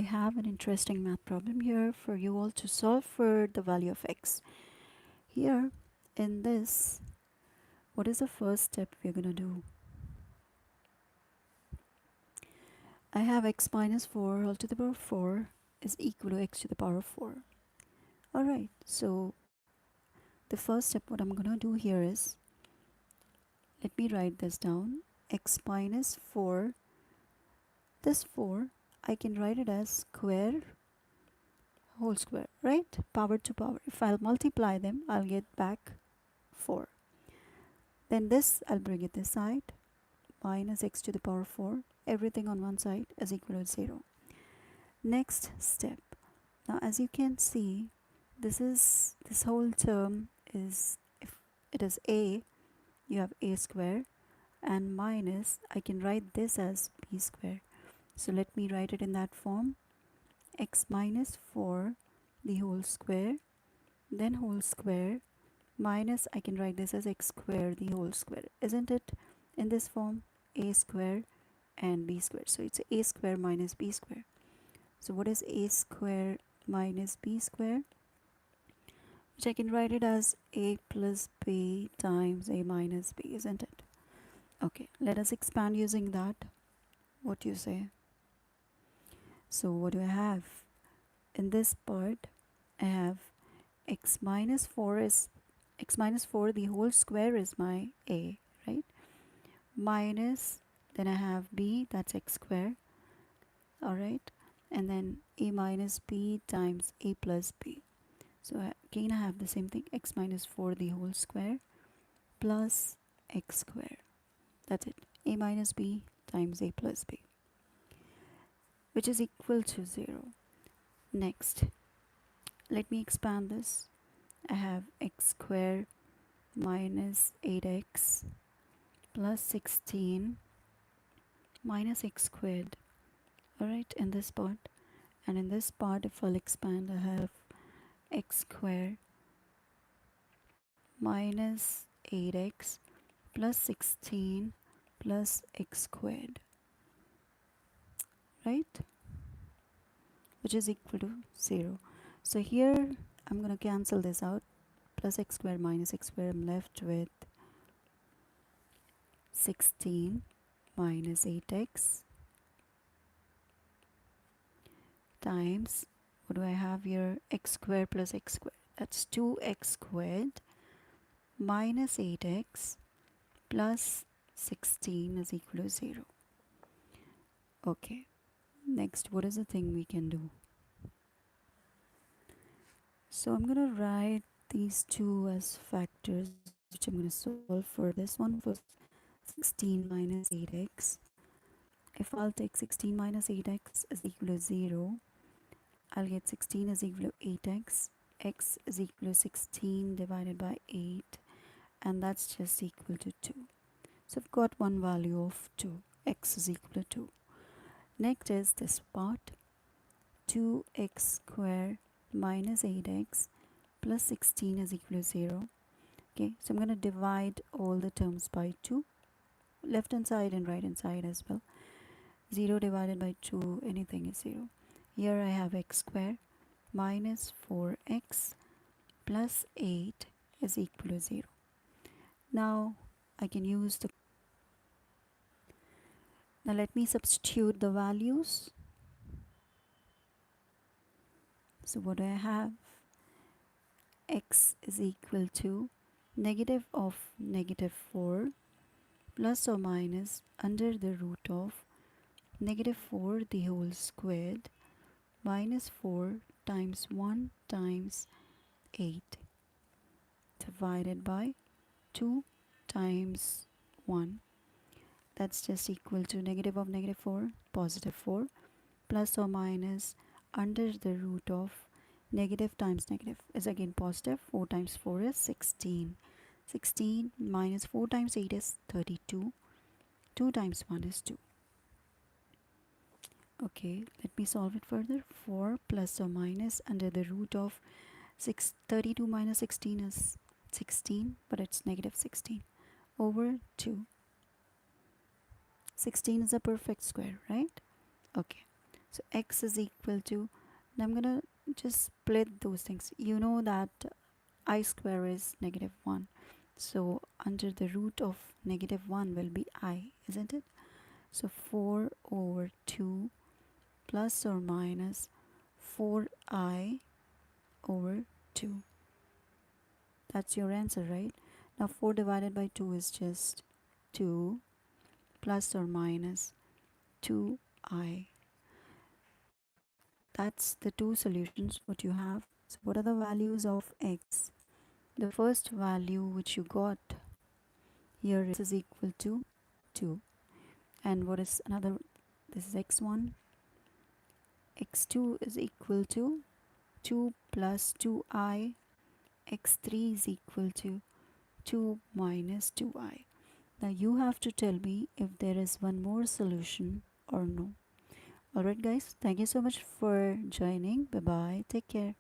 have an interesting math problem here for you all to solve for the value of x. Here in this, what is the first step we're gonna do? I have x minus 4 all to the power 4 is equal to x to the power of 4. Alright, so the first step what I'm gonna do here is, let me write this down. X minus 4, this 4 I can write it as square whole square, right? Power to power. If I'll multiply them, I'll get back 4. Then this, I'll bring it this side, minus x to the power 4. Everything on one side is equal to 0. Next step. Now as you can see, this whole term is, if it is a, you have a square, and minus, I can write this as b square. So let me write it in that form. X minus 4 the whole square, then whole square, minus, I can write this as x square the whole square, isn't it? In this form, a square and b square. So it's a square minus b square. So what is a square minus b square? Which I can write it as a plus b times a minus b, isn't it? Okay, let us expand using that. What do you say? So what do I have? In this part, I have x minus 4 is x minus 4 the whole square is my a, right? Minus, then I have b, that's x square, alright, and then a minus b times a plus b. So again I have the same thing, x minus 4 the whole square plus x square, that's it, a minus b times a plus b, which is equal to 0. Next, let me expand this. I have x square minus 8x plus 16 minus x squared, alright, in this part. And in this part, if I'll expand, I have x square minus 8x plus 16 plus x squared, right, which is equal to 0. So here I'm going to cancel this out, plus x square minus x square, I'm left with 16 minus 8x times, what do I have here, x square plus x square, that's 2x squared minus 8x plus 16 is equal to 0. Okay, next, what is the thing we can do? So I'm gonna write these two as factors, which I'm gonna solve for. This one for 16 minus 8x. If I'll take 16 minus 8x is equal to 0, I'll get 16 is equal to 8x. X is equal to 16 divided by 8, and that's just equal to 2. So I've got one value of 2. X is equal to 2. Next is this part, 2x square minus 8x plus 16 is equal to 0. Okay, so I'm going to divide all the terms by 2, left hand side and right hand side as well. 0 divided by 2, anything is 0. Here I have x square minus 4x plus 8 is equal to 0. Now I can use the, now let me substitute the values. So what do I have? X is equal to negative of negative 4 plus or minus under the root of negative 4 the whole squared minus 4 times 1 times 8 divided by 2 times 1. That's just equal to negative of negative 4, positive 4, plus or minus under the root of negative times negative is again positive. 4 times 4 is 16. 16 minus 4 times 8 is 32. 2 times 1 is 2. Okay, let me solve it further. 4 plus or minus under the root of 32 minus 16 is 16, but it's negative 16 over 2. 16 is a perfect square, right? Okay, So x is equal to, and I'm gonna just split those things. You know that I square is negative 1. So under the root of negative 1 will be I, isn't it? So 4 over 2 plus or minus 4I over 2. That's your answer, right? Now 4 divided by 2 is just 2 plus or minus 2I. That's the two solutions what you have. So what are the values of x? The first value which you got here is equal to 2. And what is another? This is x1. x2 is equal to 2 plus 2I. x3 is equal to 2 minus 2I. Now you have to tell me if there is one more solution or no. Alright guys, thank you so much for joining. Bye bye. Take care.